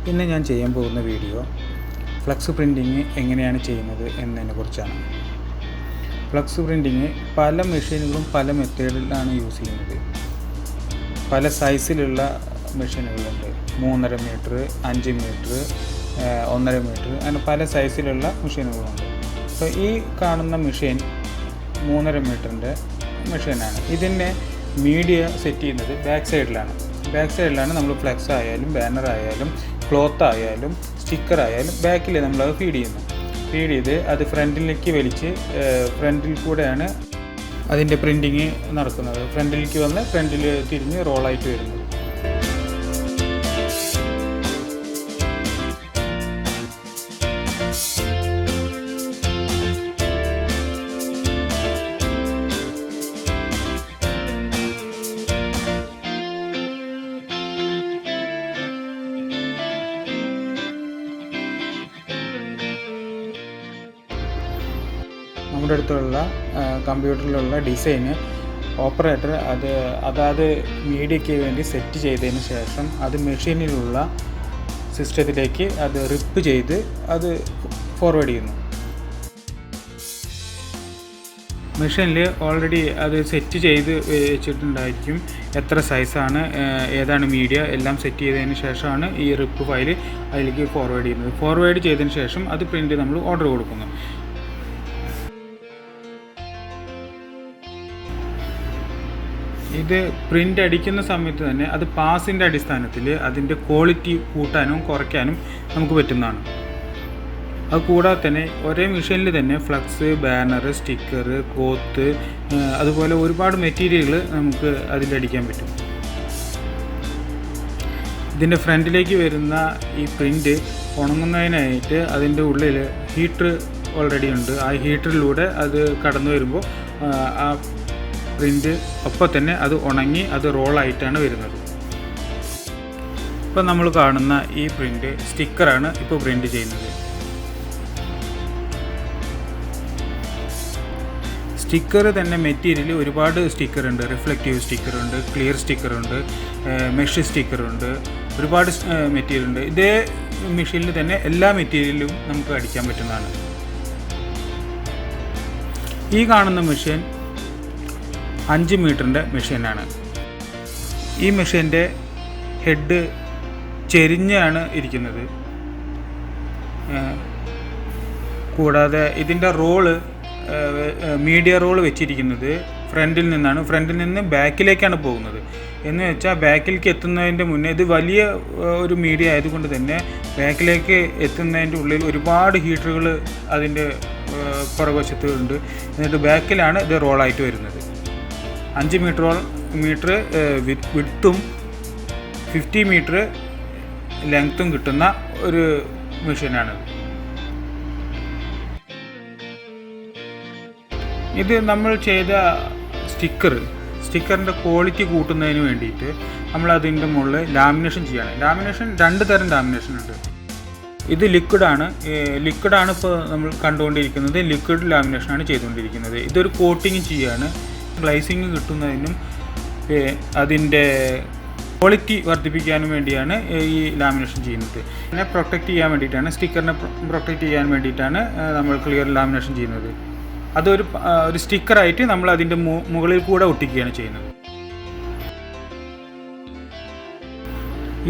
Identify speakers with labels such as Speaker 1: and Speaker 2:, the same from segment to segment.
Speaker 1: ഇന്ന് ഞാൻ ചെയ്യാൻ പോകുന്ന വീഡിയോ ഫ്ലക്സ് പ്രിൻറ്റിങ് എങ്ങനെയാണ് ചെയ്യുന്നത് എന്നതിനെക്കുറിച്ചാണ്. ഫ്ലക്സ് പ്രിൻറ്റിങ് പല മെഷീനുകളും പല മെത്തേഡിലാണ് യൂസ് ചെയ്യുന്നത്. പല സൈസിലുള്ള മെഷീനുകളുണ്ട്. 3.5 മീറ്റർ, 5 മീറ്റർ, 1.5 മീറ്റർ, അങ്ങനെ പല സൈസിലുള്ള മെഷീനുകളുണ്ട്. അപ്പോൾ ഈ കാണുന്ന മെഷീൻ 3.5 മീറ്ററിൻ്റെ മെഷീനാണ്. ഇതിൻ്റെ മീഡിയ സെറ്റ് ചെയ്യുന്നത് ബാക്ക് സൈഡിലാണ് നമ്മൾ ഫ്ലെക്സ് ആയാലും ബാനർ ആയാലും ക്ലോത്ത് ആയാലും സ്റ്റിക്കർ ആയാലും ബാക്കിൽ നമ്മളത് ഫീഡ് ചെയ്ത് അത് ഫ്രണ്ടിലേക്ക് വലിച്ച് ഫ്രണ്ടിൽ കൂടെയാണ് അതിൻ്റെ പ്രിൻറ്റിങ് നടക്കുന്നത്. ഫ്രണ്ടിലേക്ക് വന്ന് ഫ്രണ്ടിൽ തിരിഞ്ഞ് റോളായിട്ട് വരുന്നത്. നമ്മുടെ അടുത്തുള്ള കമ്പ്യൂട്ടറിലുള്ള ഡിസൈന് ഓപ്പറേറ്റർ അതാത് മീഡിയയ്ക്ക് വേണ്ടി സെറ്റ് ചെയ്തതിന് ശേഷം അത് മെഷീനിലുള്ള സിസ്റ്റത്തിലേക്ക് അത് റിപ്പ് ചെയ്ത് അത് ഫോർവേഡ് ചെയ്യുന്നു. മെഷീനിൽ ഓൾറെഡി അത് സെറ്റ് ചെയ്ത് വെച്ചിട്ടുണ്ടായിരിക്കും. എത്ര സൈസാണ്, ഏതാണ് മീഡിയ എല്ലാം സെറ്റ് ചെയ്തതിന് ശേഷമാണ് ഈ റിപ്പ് ഫയൽ അതിലേക്ക് ഫോർവേഡ് ചെയ്യുന്നത്. ഫോർവേഡ് ചെയ്തതിന് ശേഷം അത് പ്രിൻ്റ് നമ്മൾ ഓർഡർ കൊടുക്കുന്നു. ഇത് പ്രിൻ്റ് അടിക്കുന്ന സമയത്ത് തന്നെ അത് പാസിൻ്റെ അടിസ്ഥാനത്തിൽ അതിൻ്റെ ക്വാളിറ്റി കൂട്ടാനും കുറയ്ക്കാനും നമുക്ക് പറ്റുന്നതാണ്. അത് കൂടാതെ തന്നെ ഒരേ മെഷീനിൽ തന്നെ ഫ്ലക്സ്, ബാനർ, സ്റ്റിക്കർ, ക്ലോത്ത്, അതുപോലെ ഒരുപാട് മെറ്റീരിയൽ നമുക്ക് അതിലടിക്കാൻ പറ്റും. ഇതിൻ്റെ ഫ്രണ്ടിലേക്ക് വരുന്ന ഈ പ്രിൻ്റ് ഉണങ്ങുന്നതിനായിട്ട് അതിൻ്റെ ഉള്ളിൽ ഹീറ്റർ ഓൾറെഡി ഉണ്ട്. ആ ഹീറ്ററിലൂടെ അത് കടന്നു വരുമ്പോൾ ആ പ്രിൻ്റ് അപ്പോൾ തന്നെ അത് ഉണങ്ങി അത് റോളായിട്ടാണ് വരുന്നത്. ഇപ്പോൾ നമ്മൾ കാണുന്ന ഈ പ്രിൻ്റ് സ്റ്റിക്കറാണ് ഇപ്പോൾ പ്രിൻ്റ് ചെയ്യുന്നത്. സ്റ്റിക്കർ തന്നെ മെറ്റീരിയൽ ഒരുപാട് സ്റ്റിക്കറുണ്ട്. റിഫ്ലക്റ്റീവ് സ്റ്റിക്കറുണ്ട്, ക്ലിയർ സ്റ്റിക്കറുണ്ട്, മെഷ് സ്റ്റിക്കറുണ്ട്, ഒരുപാട് മെറ്റീരിയൽ ഉണ്ട്. ഇതേ മെഷീനിൽ തന്നെ എല്ലാ മെറ്റീരിയലും നമുക്ക് അടിക്കാൻ പറ്റുന്നതാണ്. ഈ കാണുന്ന മെഷീൻ 5 മീറ്ററിൻ്റെ മെഷീനാണ്. ഈ മെഷീൻ്റെ ഹെഡ് ചെരിഞ്ഞാണ് ഇരിക്കുന്നത്. കൂടാതെ ഇതിൻ്റെ റോള് മീഡിയ റോള് വെച്ചിരിക്കുന്നത് ഫ്രണ്ടിൽ നിന്നാണ്. ഫ്രണ്ടിൽ നിന്ന് ബാക്കിലേക്കാണ് പോകുന്നത്. എന്ന് വെച്ചാൽ ബാക്കിലേക്ക് എത്തുന്നതിൻ്റെ മുന്നേ ഇത് വലിയ ഒരു മീഡിയ ആയതുകൊണ്ട് തന്നെ ബാക്കിലേക്ക് എത്തുന്നതിൻ്റെ ഉള്ളിൽ ഒരുപാട് ഹീറ്ററുകൾ അതിൻ്റെ പുറകുവശത്ത് ഉണ്ട്. എന്നിട്ട് ബാക്കിലാണ് ഇത് റോളായിട്ട് വരുന്നത്. 5 മീറ്റർ വിഡ്ത്തും 50 മീറ്റർ ലെങ്ത്തും കിട്ടുന്ന ഒരു മെഷീനാണിത്. ഇത് നമ്മൾ ചെയ്ത സ്റ്റിക്കറിൻ്റെ ക്വാളിറ്റി കൂട്ടുന്നതിന് വേണ്ടിയിട്ട് നമ്മൾ അതിൻ്റെ മുകളിൽ ലാമിനേഷൻ ചെയ്യണം. ലാമിനേഷൻ 2 തരം ലാമിനേഷൻ ഉണ്ട്. ഇത് ലിക്വിഡാണ് ഇപ്പോൾ നമ്മൾ കണ്ടുകൊണ്ടിരിക്കുന്നത്. ലിക്വിഡ് ലാമിനേഷനാണ് ചെയ്തുകൊണ്ടിരിക്കുന്നത്. ഇതൊരു കോട്ടിങ് ചെയ്യാണ്. ഗ്ലൈസിങ് കിട്ടുന്നതിനും അതിൻ്റെ ക്വാളിറ്റി വർദ്ധിപ്പിക്കാനും വേണ്ടിയാണ് ഈ ലാമിനേഷൻ ചെയ്യുന്നത്. അതിനെ പ്രൊട്ടക്റ്റ് ചെയ്യാൻ വേണ്ടിയിട്ടാണ്, സ്റ്റിക്കറിനെ പ്രൊട്ടക്റ്റ് ചെയ്യാൻ വേണ്ടിയിട്ടാണ് നമ്മൾ ക്ലിയർ ലാമിനേഷൻ ചെയ്യുന്നത്. അതൊരു സ്റ്റിക്കറായിട്ട് നമ്മൾ അതിൻ്റെ മുകളിൽ കൂടെ ഒട്ടിക്കുകയാണ് ചെയ്യുന്നത്.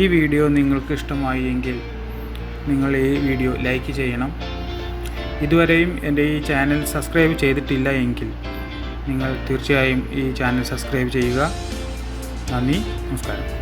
Speaker 1: ഈ വീഡിയോ നിങ്ങൾക്ക് ഇഷ്ടമായി എങ്കിൽ നിങ്ങൾ ഈ വീഡിയോ ലൈക്ക് ചെയ്യണം. ഇതുവരെയും എൻ്റെ ഈ ചാനൽ സബ്സ്ക്രൈബ് ചെയ്തിട്ടില്ല എങ്കിൽ നിങ്ങൾ തീർച്ചയായും ഈ ചാനൽ സബ്സ്ക്രൈബ് ചെയ്യുക. നന്ദി, നമസ്കാരം.